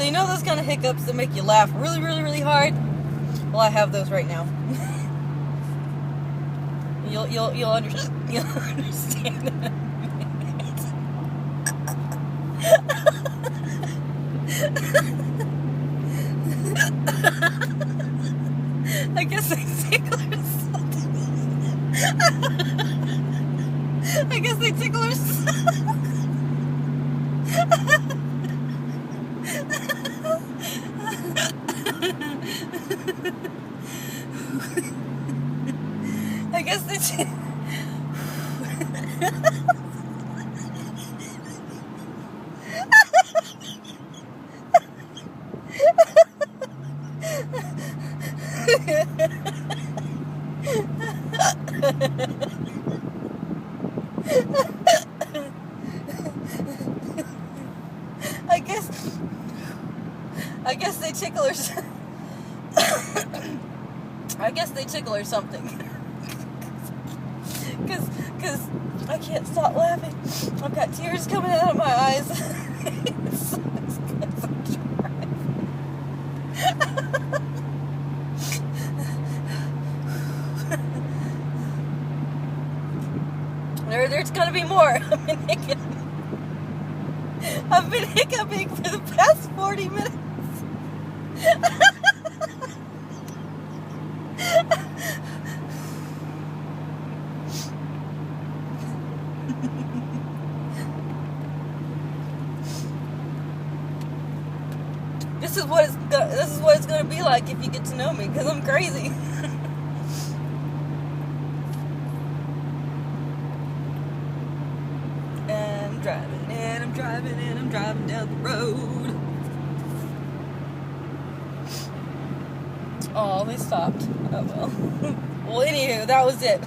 So you know those kind of hiccups that make you laugh really, really, really hard? Well, I have those right now. You'll understand. You'll understand in a minute. I guess they tickle or something. I guess they tickle or something. I guess they I guess they tickle or I guess they tickle or something. Cause I can't stop laughing. I've got tears coming out of my eyes. It's because I'm trying. There's gonna be more. I've been hiccuping for the past 40 minutes. This is what it's gonna be like if you get to know me, because I'm crazy. And I'm driving down the road. Oh, they stopped. Oh well. Well, anywho, that was it.